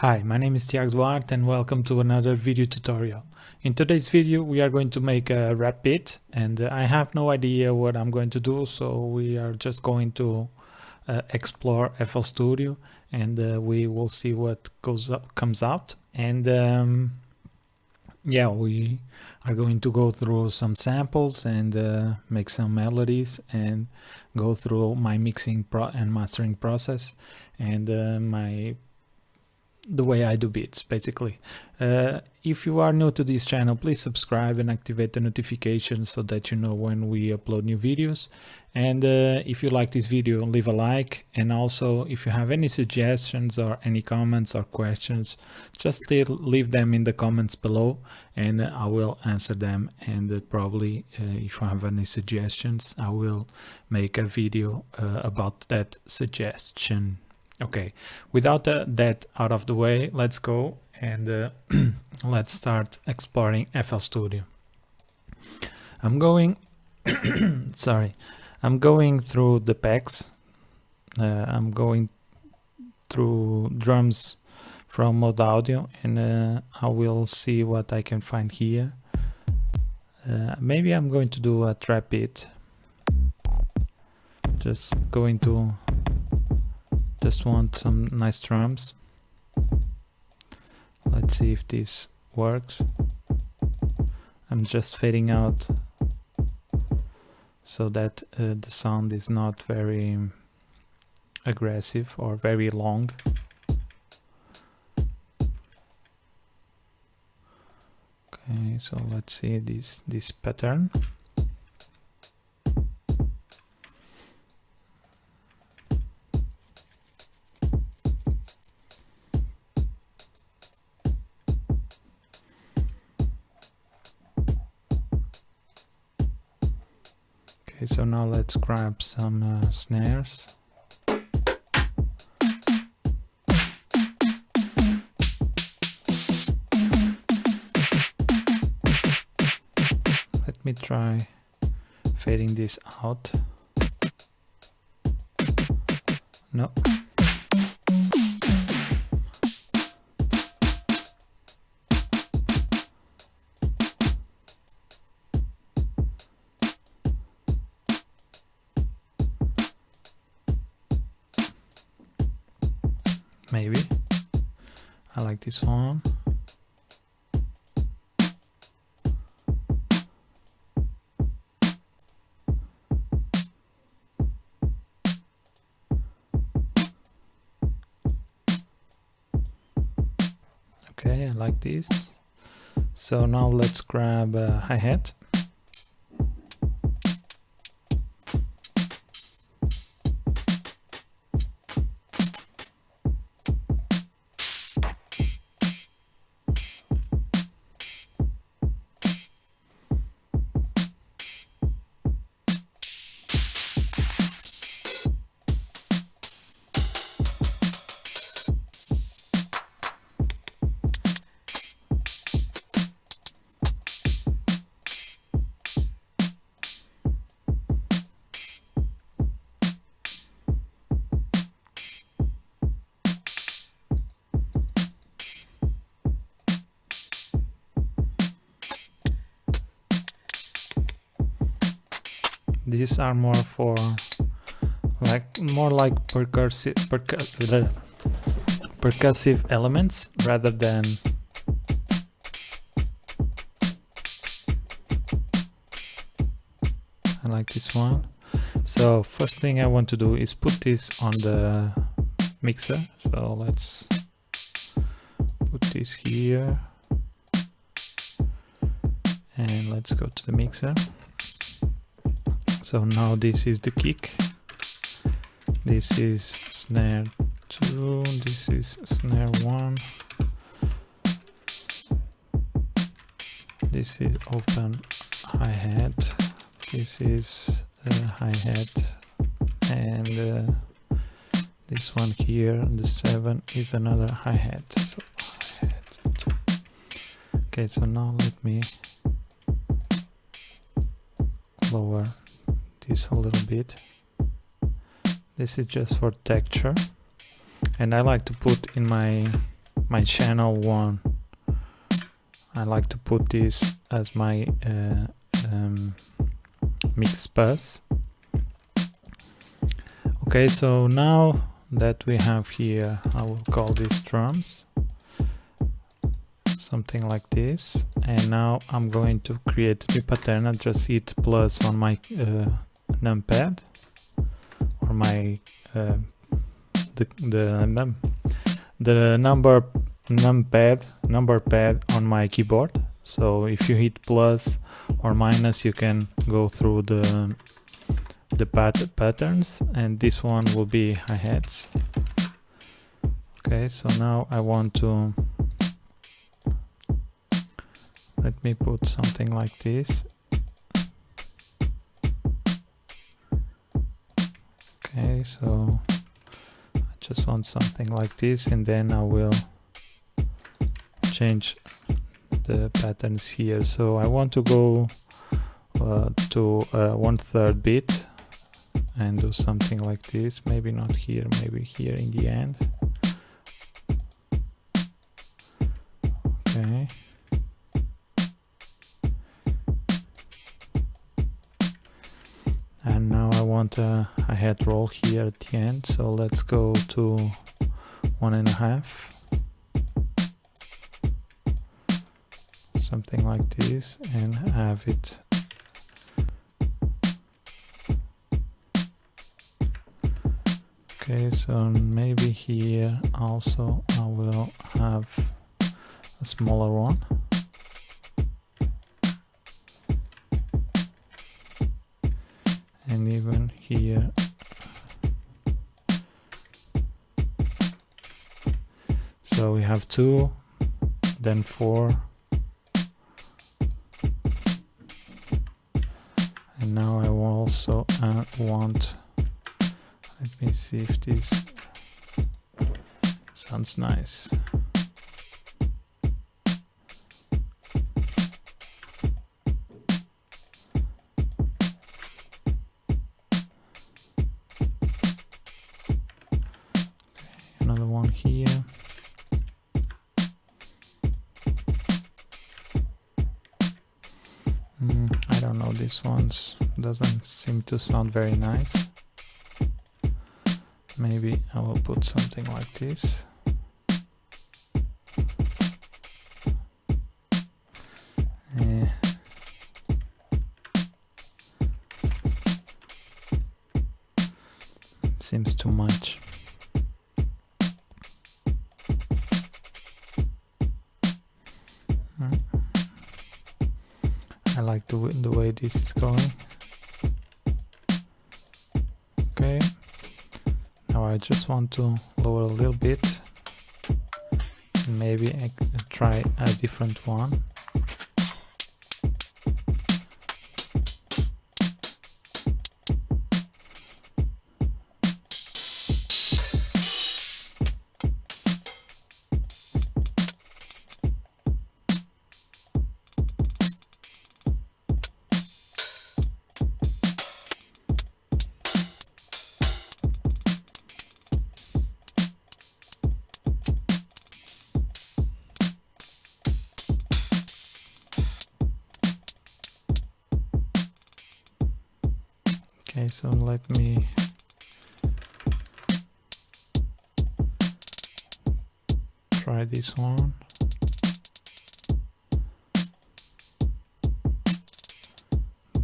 Hi, my name is Tiago Duarte and welcome to another video tutorial. In today's video we are going to make a rap beat, and I have no idea what I'm going to do, so we are just going to explore FL Studio, and we will see what comes out. And yeah, we are going to go through some samples and make some melodies and go through my mixing and mastering process and the way I do beats, basically. If you are new to this channel, please subscribe and activate the notifications so that you know when we upload new videos. And if you like this video, leave a like. And also, if you have any suggestions or any comments or questions, just leave them in the comments below and I will answer them. And probably if you have any suggestions, I will make a video about that suggestion. Okay, without that out of the way, let's go and let's start exploring FL Studio. I'm going I'm going through the packs. I'm going through drums from Mode Audio, and I will see what I can find here. Maybe I'm going to do a trap beat. Just want some nice drums. Let's see if this works. I'm just fading out so that the sound is not very aggressive or very long. Okay, so let's see this pattern. Okay, so now let's grab some snares. Let me try fading this out. No. Maybe. I like this one. Okay, I like this. So now let's grab a hi-hat. These are more like percussive elements rather than I like this one. So first thing I want to do is put this on the mixer. So let's put this here and let's go to the mixer. So now this is the kick, this is snare 2, this is snare 1, this is open hi-hat, this is hi-hat, and this one here, the 7, is another hi-hat. So hi-hat. Okay, so now let me lower this a little bit. This is just for texture, and I like to put in my my channel one, I like to put this as my mix bus. Okay, so now that we have here, I will call this drums, something like this. And now I'm going to create a new pattern. I just hit plus on my numpad, or my the number pad on my keyboard. So if you hit plus or minus, you can go through the patterns, and this one will be hi-hats. Okay, so now I want to, let me put something like this. Okay, so I just want something like this, and then I will change the patterns here. So I want to go to 1/3 beat and do something like this. Maybe not here, maybe here in the end. Okay. And now I want a hi-hat roll here at the end, so let's go to 1.5, something like this, and have it. Okay, so maybe here also I will have a smaller one. And even here. So we have 2, then 4. And now I will also want, let me see if this sounds nice. Another one here. I don't know, this one doesn't seem to sound very nice. Maybe I will put something like this. Seems too much. I like the way this is going. Okay, now I just want to lower a little bit. Maybe I try a different one. Okay, so let me try this one.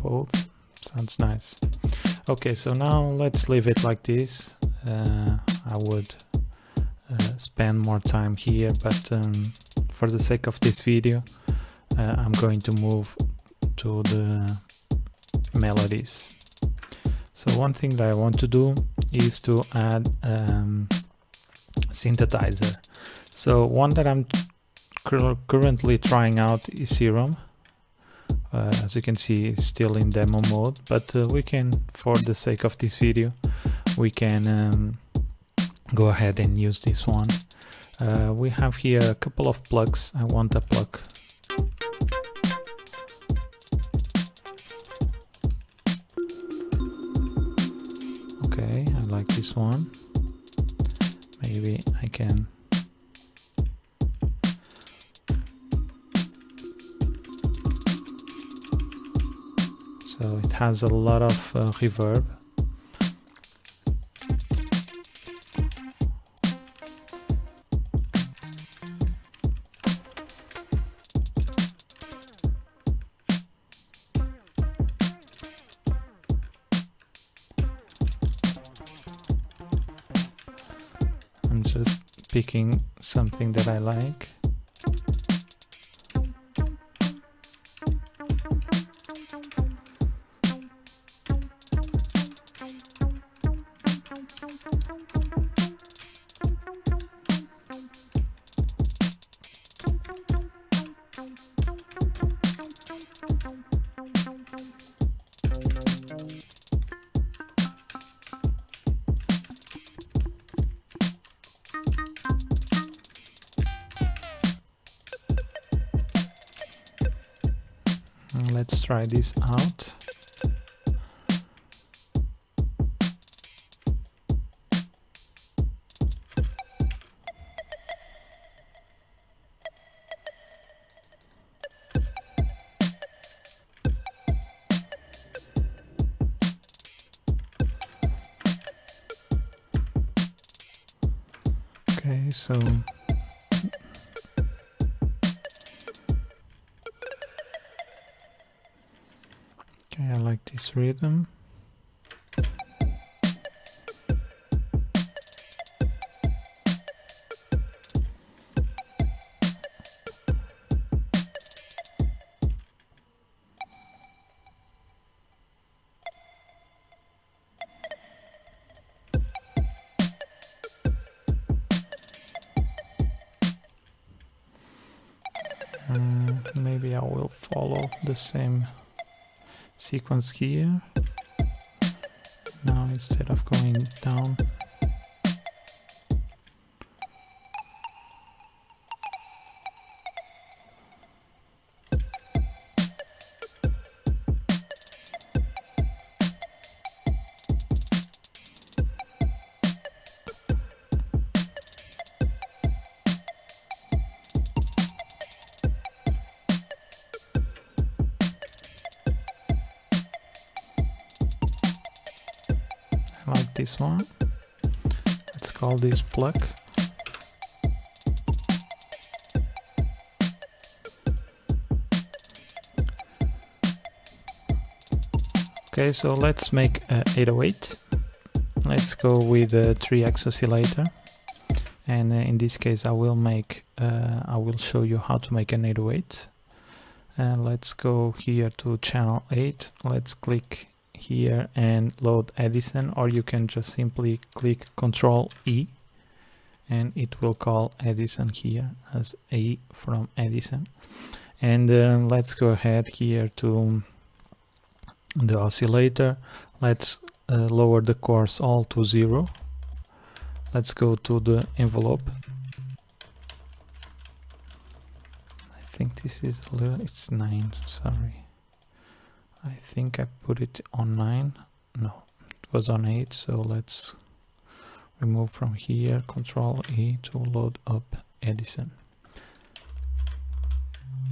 Both sounds nice. Okay, so now let's leave it like this. I would spend more time here, but for the sake of this video, I'm going to move to the melodies. So one thing that I want to do is to add synthesizer. So one that I'm currently trying out is Serum. As you can see, it's still in demo mode, but we can, for the sake of this video, we can go ahead and use this one. We have here a couple of plugs. I want a plug. Okay, I like this one. Maybe I can so it has a lot of reverb. I'm just picking something that I like. Let's try this out. Okay, so I like this rhythm. Maybe I will follow the same sequence here. Now instead of going down, I like this one. Let's call this pluck. Okay, so let's make 808. Let's go with a 3x oscillator, and in this case I will show you how to make an 808. And let's go here to channel 8. Let's click here and load Edison, or you can just simply click Ctrl E and it will call Edison here as A from Edison. And let's go ahead here to the oscillator. Let's lower the coarse all to 0. Let's go to the envelope. I think this is a little, it's 9, sorry. I think I put it on 9. No, it was on 8. So let's remove from here, Control E to load up Edison.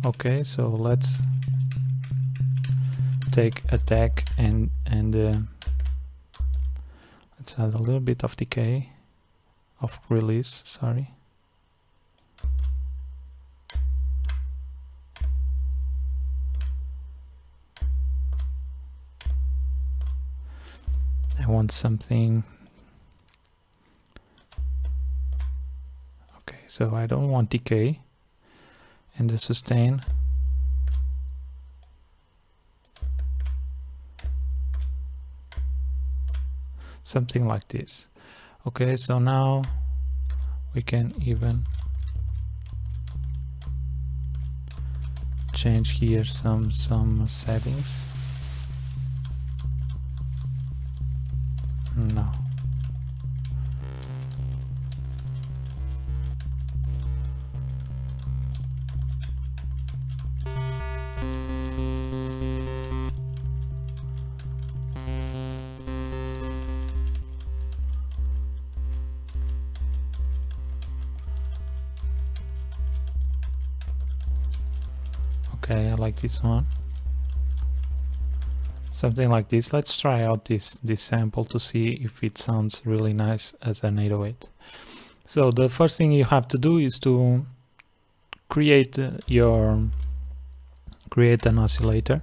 Okay, so let's take attack and let's add a little bit of decay, of release, sorry. I want something. Okay, so I don't want decay, and the sustain. Something like this. Okay, so now we can even change here some settings. No. Okay, I like this one. something like this. Let's try out this sample to see if it sounds really nice as an 808. So the first thing you have to do is to create create an oscillator.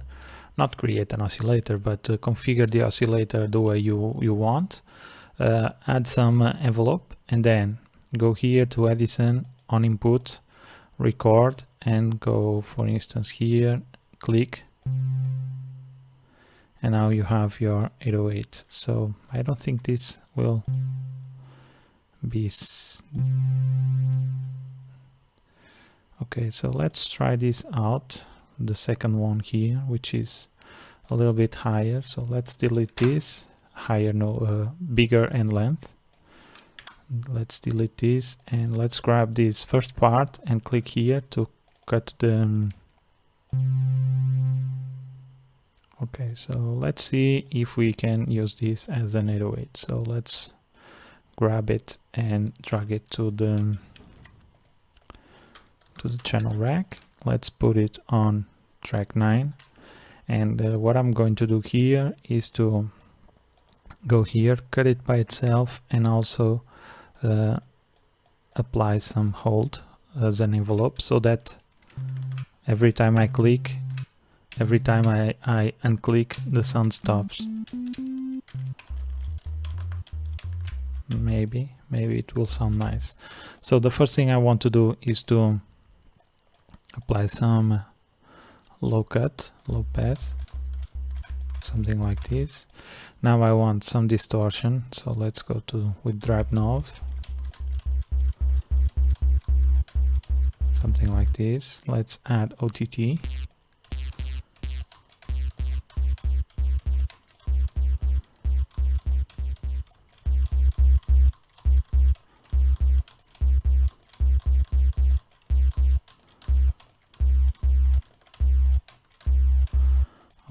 Not create an oscillator, but configure the oscillator the way you want. Add some envelope, and then go here to Edison, on input, record, and go, for instance, here, click, and now you have your 808. So I don't think this will be okay. So let's try this out, the second one here, which is a little bit higher. So let's delete this, higher, no, bigger in length. Let's delete this, and let's grab this first part and click here to cut the okay. So let's see if we can use this as an 808. So let's grab it and drag it to the channel rack. Let's put it on track 9, and what I'm going to do here is to go here, cut it by itself, and also apply some hold as an envelope, so that every time I click, every time I unclick, the sound stops. Maybe it will sound nice. So the first thing I want to do is to apply some low cut, low pass, something like this. Now I want some distortion, so let's go to with drive knob, something like this. Let's add OTT.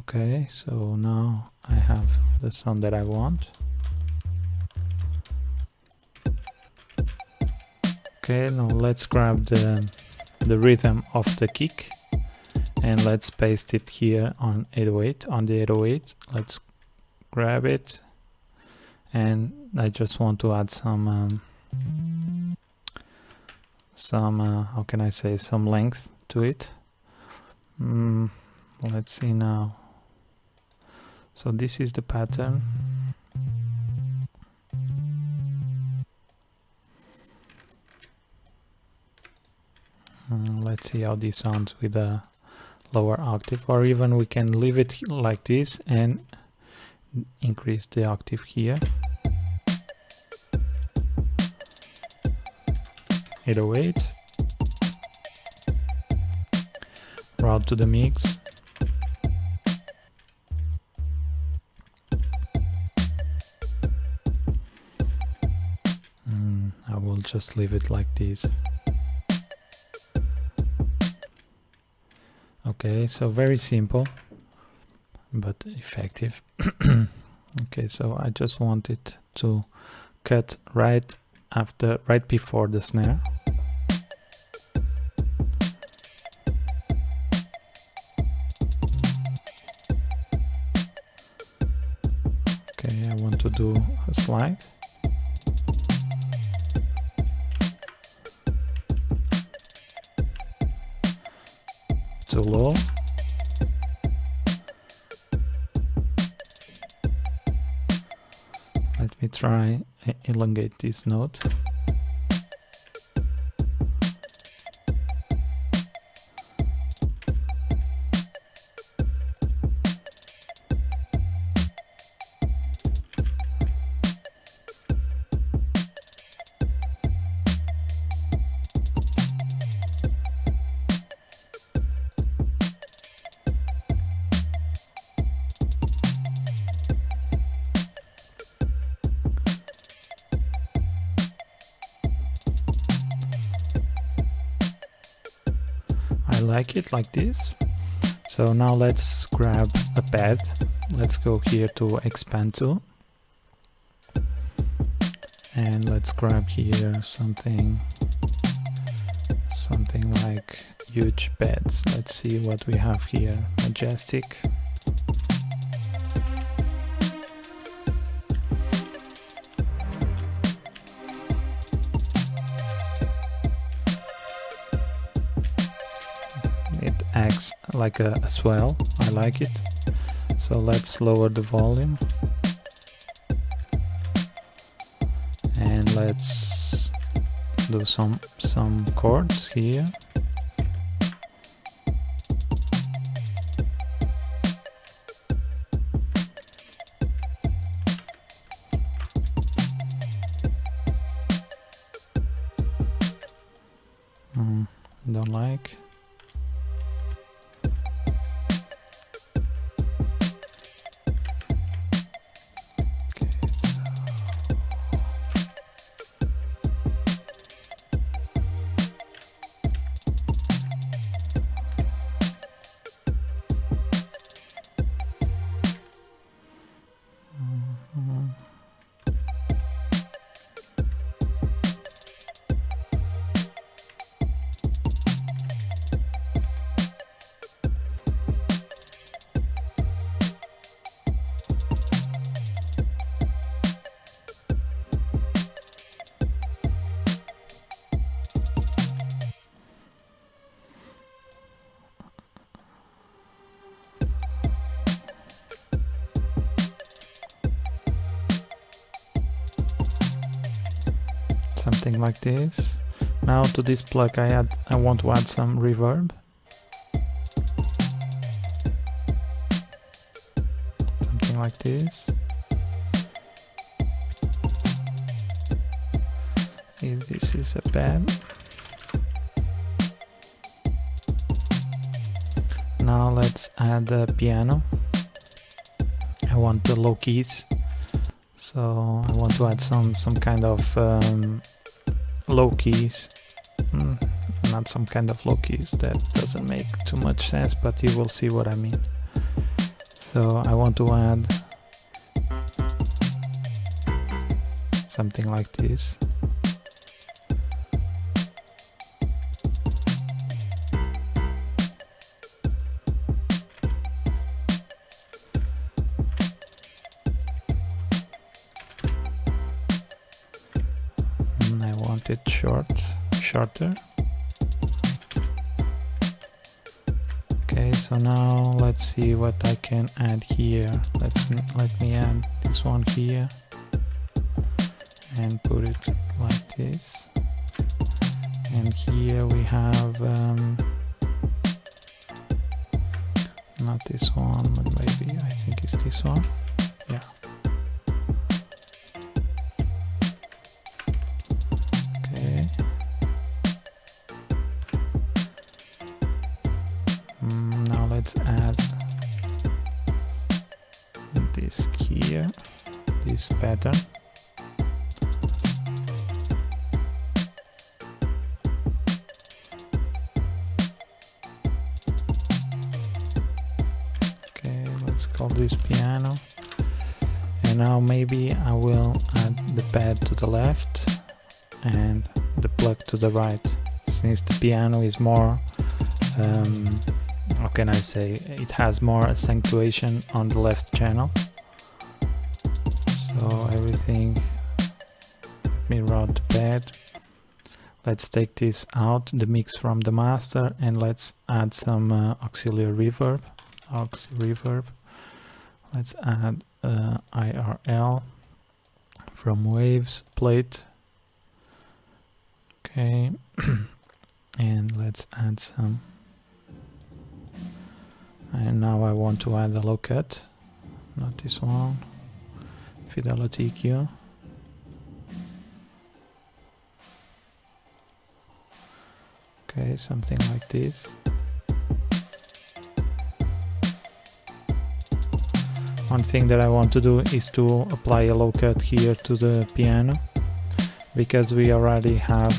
Okay, so now I have the sound that I want. Okay, now let's grab the rhythm of the kick, and let's paste it here on 808, on the 808. Let's grab it, and I just want to add some how can I say, some length to it. Let's see now. So this is the pattern. Let's see how this sounds with a lower octave, or even we can leave it like this and increase the octave here. 808. Route to the mix. I will just leave it like this. Okay, so very simple but effective. Okay, so I just want it to cut right before the snare. Okay, I want to do a slide. Too low. Let me try elongate this note. I like it like this. So now let's grab a pad. Let's go here to expand to, and let's grab here something like huge pads. Let's see what we have here. Majestic. acts like a swell. I like it. So let's lower the volume. And let's do some chords here. Don't like. Something like this. Now to this plug I want to add some reverb. Something like this. If this is a pad. Now let's add the piano. I want the low keys. So I want to add some kind of low keys, not some kind of low keys, that doesn't make too much sense, but you will see what I mean. So I want to add something like this. It shorter. Okay, so now let's see what I can add here. Let me add this one here and put it like this. And here we have not this one, but maybe I think it's this one. Yeah. Now let's add this here, this pattern. Okay, let's call this piano. And now maybe I will add the pad to the left and the plug to the right, since the piano is more how can I say, it has more accentuation on the left channel. So everything, let me route the pad. Let's take this out, the mix from the master, and let's add some auxiliary reverb. Let's add IRL from waves plate. Okay, and let's add some. And now I want to add a low cut, not this one, Fidelity EQ. Okay, something like this. One thing that I want to do is to apply a low cut here to the piano, because we already have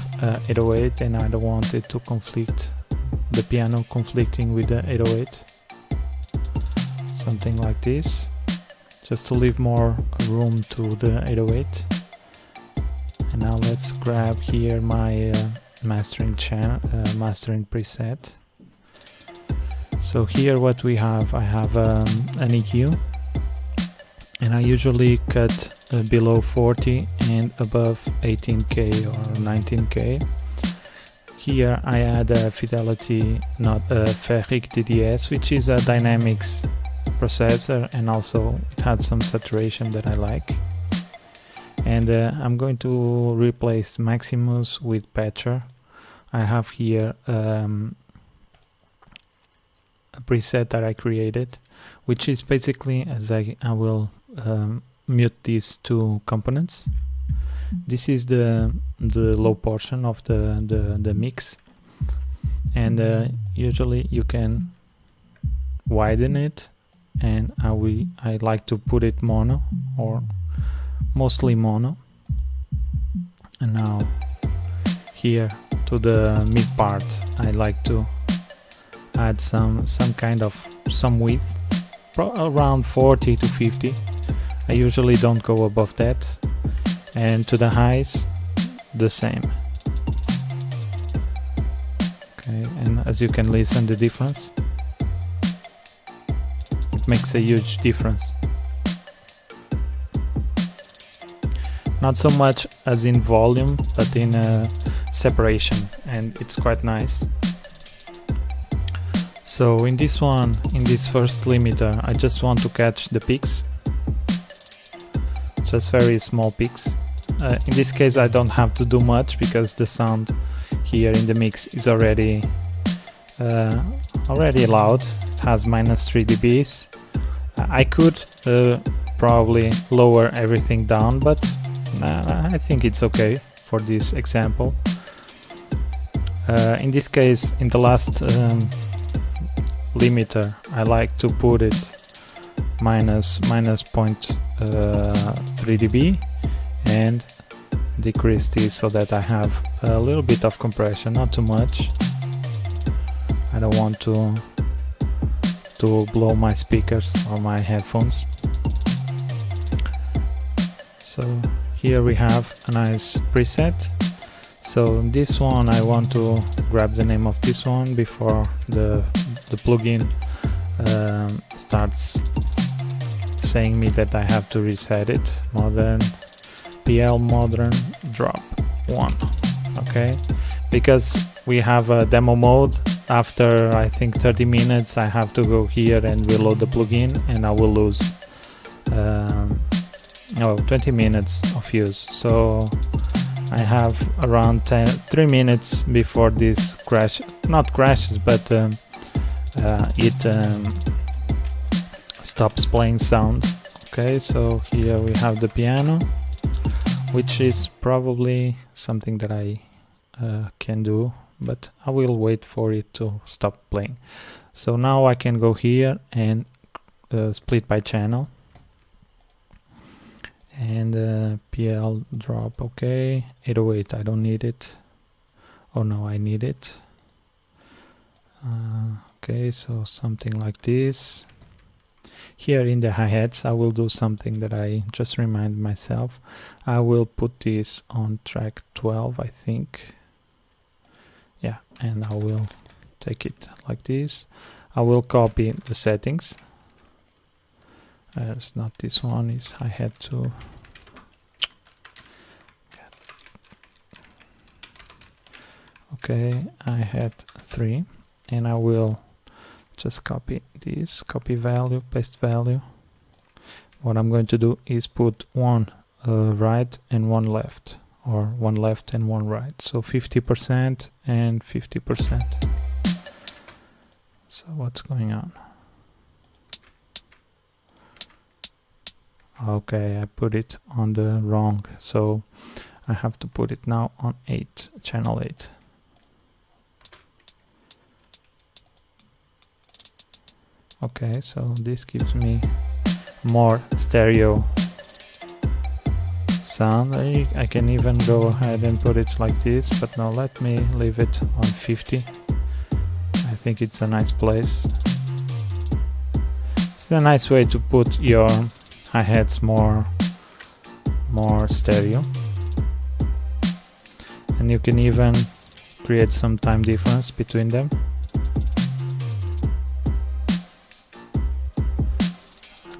808 and I don't want it to conflict, the piano conflicting with the 808. Something like this, just to leave more room to the 808. And now let's grab here my mastering preset. So here what we have, I have an EQ, and I usually cut below 40 and above 18K or 19K. Here I add a Fidelity, not a Ferric DDS, which is a dynamics processor, and also it had some saturation that I like. And I'm going to replace Maximus with Patcher. I have here a preset that I created, which is basically, as I will mute these two components. This is the low portion of the mix, and usually you can widen it, and I like to put it mono, or mostly mono. And now here to the mid part I like to add some width, around 40 to 50. I usually don't go above that, and to the highs the same. Okay, and as you can listen the difference, it makes a huge difference. Not so much as in volume, but in separation, and it's quite nice. So in this one, in this first limiter, I just want to catch the peaks, just very small peaks. In this case I don't have to do much because the sound here in the mix is already loud. It has -3 dBs. I could probably lower everything down, but I think it's okay for this example. In this case, in the last limiter, I like to put it -0.3 dB and decrease this so that I have a little bit of compression, not too much. I don't want to blow my speakers or my headphones. So here we have a nice preset. So this one, I want to grab the name of this one before the plugin starts saying me that I have to reset it. PL modern drop 1. Okay, because we have a demo mode. After I think 30 minutes I have to go here and reload the plugin, and I will lose 20 minutes of use. So I have around 3 minutes before this not crashes, but it stops playing sound. Okay, so here we have the piano, which is probably something that I can do, but I will wait for it to stop playing. So now I can go here and split by channel, and PL drop. Okay, 808, I don't need it. Oh no, I need it. Okay, so something like this. Here in the hi-hats I will do something that I just remind myself. I will put this on track 12, I think. Yeah, and I will take it like this. I will copy the settings. It's not this one, it's hi-hat 2. Okay, hi-hat 3, and I will just copy this, copy value, paste value. What I'm going to do is put one right and one left, or one left and one right. So 50% and 50%. So what's going on? Okay, I put it on the wrong, so I have to put it now on 8, channel 8. Okay, so this gives me more stereo sound. I can even go ahead and put it like this, but no, let me leave it on 50. I think it's a nice place. It's a nice way to put your hi-hats more stereo, and you can even create some time difference between them.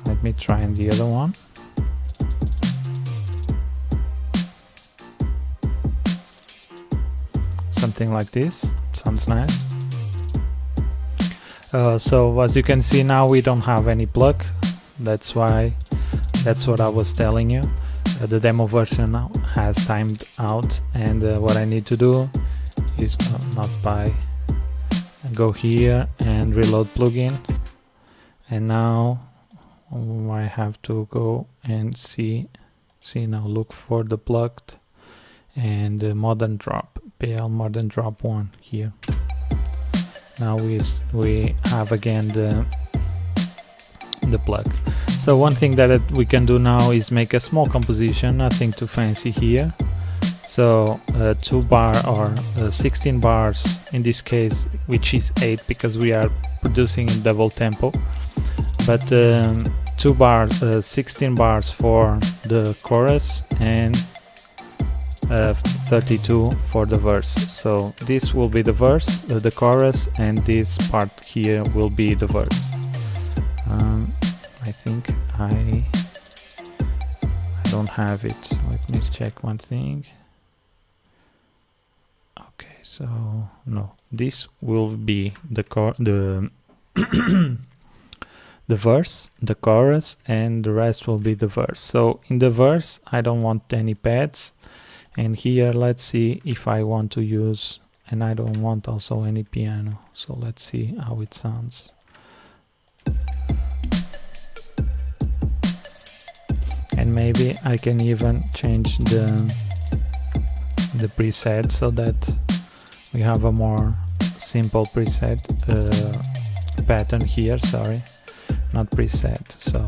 Let me try on the other one. something like this. Sounds nice. So as you can see now, we don't have any plug. That's what I was telling you. The demo version now has timed out, and what I need to do is go here and reload plugin, and now I have to go and see now, look for the plugged and modern drop, PL modern drop 1 here. Now we have again the plug. So one thing that we can do now is make a small composition, nothing too fancy here. So 2 bar or 16 bars in this case, which is 8 because we are producing in double tempo, but 2 bars, 16 bars for the chorus and 32 for the verse. So this will be the verse, the chorus, and this part here will be the verse. I think I don't have it. Let me check one thing. Okay, so no, this will be the the verse, the chorus, and the rest will be the verse. So in the verse I don't want any pads, and here let's see if I want to use, and I don't want also any piano. So let's see how it sounds. And maybe I can even change the preset so that we have a more simple preset pattern here. Sorry, not preset. So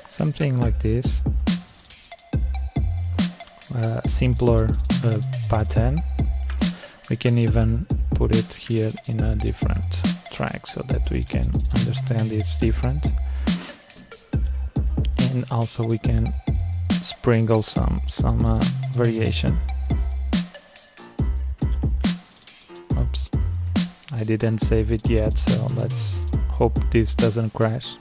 something like this, simpler pattern. We can even put it here in a different track so that we can understand it's different, and also we can sprinkle some variation. Oops, I didn't save it yet, so let's hope this doesn't crash.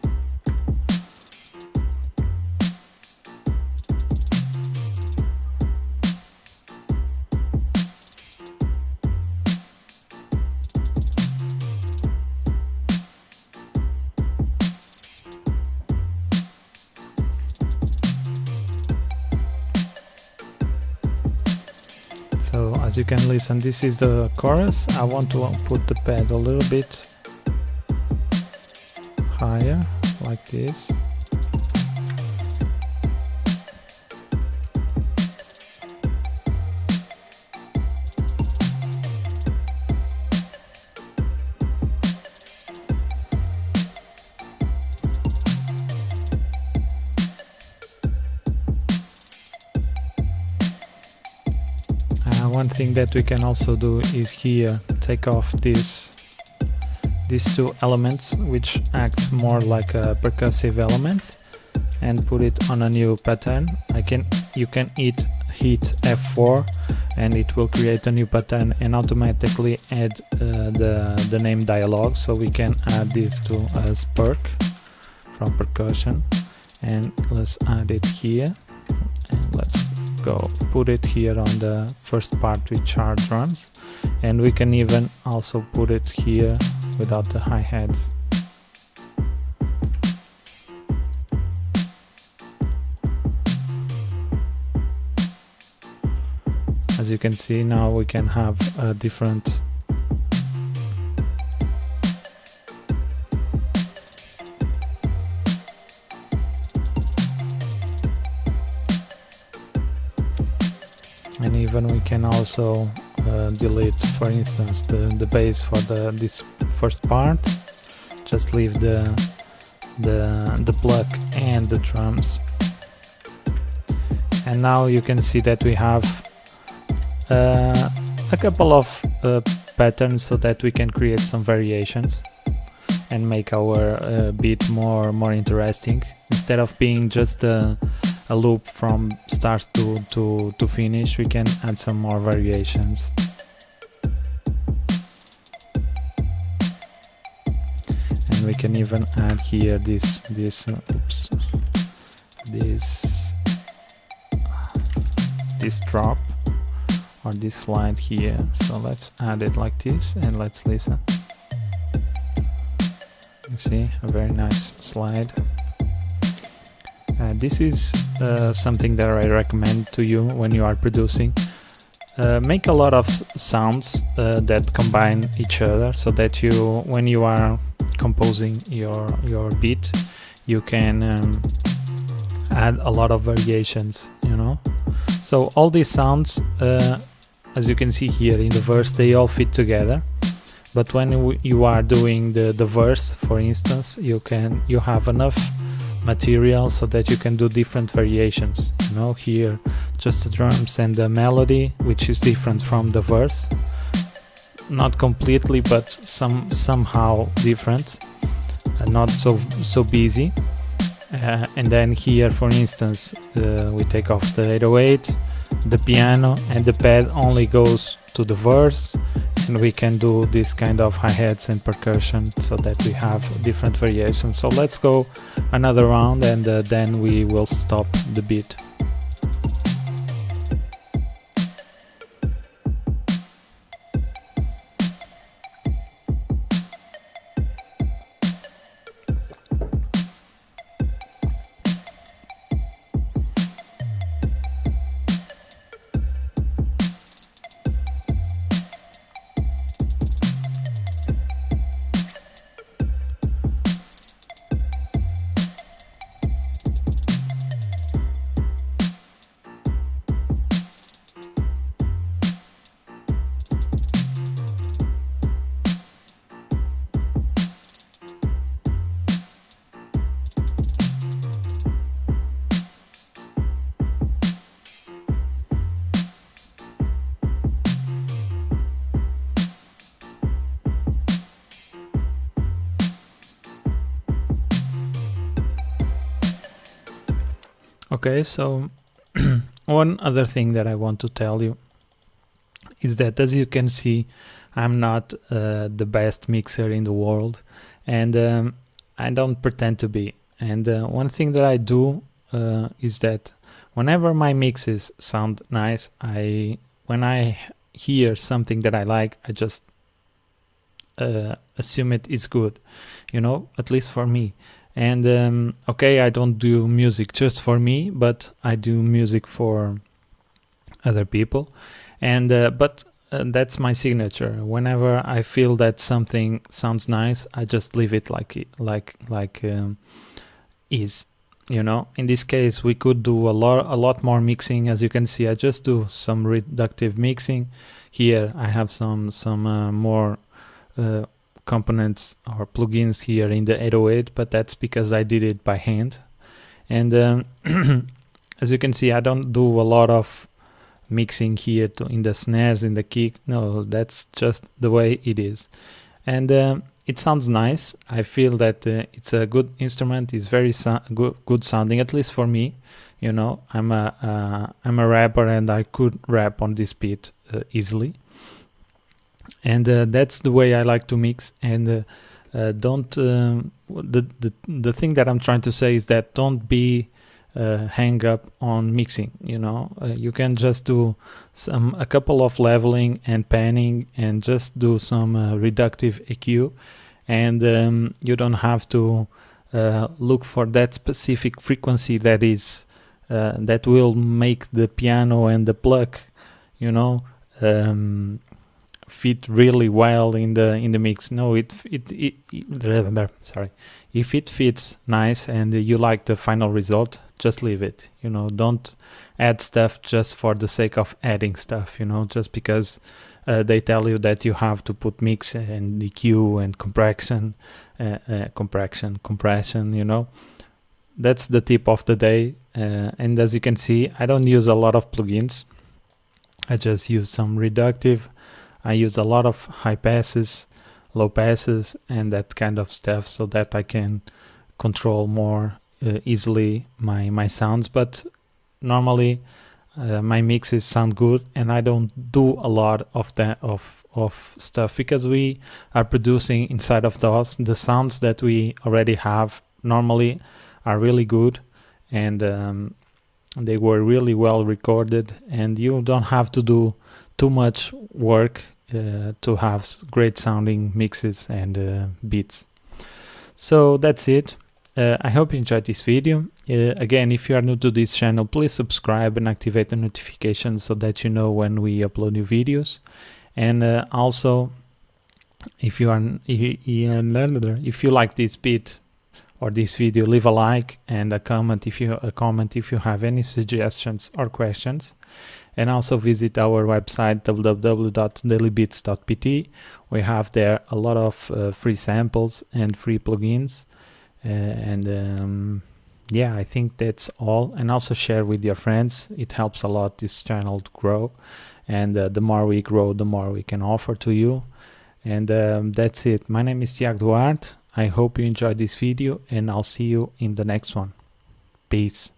So as you can listen, this is the chorus. I want to put the pad a little bit higher, like this. One thing that we can also do is here take off these 2 elements which act more like percussive elements and put it on a new pattern. You can hit F4 and it will create a new pattern and automatically add the name dialogue. So we can add this to as perk from percussion, and let's add it here, and let's go put it here on the first part which are drums, and we can even also put it here without the hi-hats. As you can see, now we can have a different and even we can also delete, for instance, the bass for this first part. Just leave the pluck and the drums, and now you can see that we have a couple of patterns so that we can create some variations and make our beat more interesting, instead of being just a loop from start to finish. We can add some more variations. And we can even add here this drop or this slide here. So let's add it like this and let's listen. You see, a very nice slide. This is something that I recommend to you when you are producing. Make a lot of sounds that combine each other, so that you, when you are composing your beat, you can add a lot of variations, you know. So all these sounds, as you can see here in the verse, they all fit together. But when you are doing the verse, for instance, you have enough material so that you can do different variations, you know. Here just the drums and the melody, which is different from the verse, not completely, but somehow different, not so busy. And then here, for instance, we take off the 808, the piano, and the pad only goes to the verse, and we can do this kind of hi-hats and percussion so that we have different variations. So let's go another round, and then we will stop the beat. Okay, so one other thing that I want to tell you is that, as you can see, I'm not the best mixer in the world, and I don't pretend to be. And one thing that I do is that whenever my mixes sound nice, when I hear something that I like, I just assume it is good, you know, at least for me. And okay, I don't do music just for me, but I do music for other people, and but that's my signature. Whenever I feel that something sounds nice, I just leave it like is, you know. In this case, we could do a lot more mixing. As you can see, I just do some reductive mixing. Here I have some more components or plugins here in the 808, but that's because I did it by hand. And as you can see, I don't do a lot of mixing here in the snares, in the kick. No, that's just the way it is. And it sounds nice. I feel that it's a good instrument. It's very good sounding, at least for me. You know, I'm a rapper, and I could rap on this beat easily. And that's the way I like to mix. And don't the thing that I'm trying to say is that don't be hang up on mixing, you know. You can just do a couple of leveling and panning, and just do some reductive EQ, and you don't have to look for that specific frequency that is that will make the piano and the pluck, you know, fit really well in the mix. No, sorry, if it fits nice and you like the final result, just leave it, you know. Don't add stuff just for the sake of adding stuff, you know, just because they tell you that you have to put mix and EQ and compression, you know. That's the tip of the day. And as you can see, I don't use a lot of plugins. I just use some reductive. I use a lot of high passes, low passes, and that kind of stuff, so that I can control more easily my sounds. But normally my mixes sound good, and I don't do a lot of that of of stuff, because we are producing inside of DAWs. The sounds that we already have normally are really good, and they were really well recorded, and you don't have to do too much work to have great sounding mixes and beats. So that's it. I hope you enjoyed this video. Again, if you are new to this channel, please subscribe and activate the notifications so that you know when we upload new videos. And also, if you like this beat or this video, leave a like and a comment if you have any suggestions or questions. And also visit our website www.dailybeats.pt. We have there a lot of free samples and free plugins. Yeah, I think that's all. And also share with your friends. It helps a lot this channel to grow, and the more we grow, the more we can offer to you. And that's it. My name is Tiago Duarte. I hope you enjoyed this video, and I'll see you in the next one. Peace.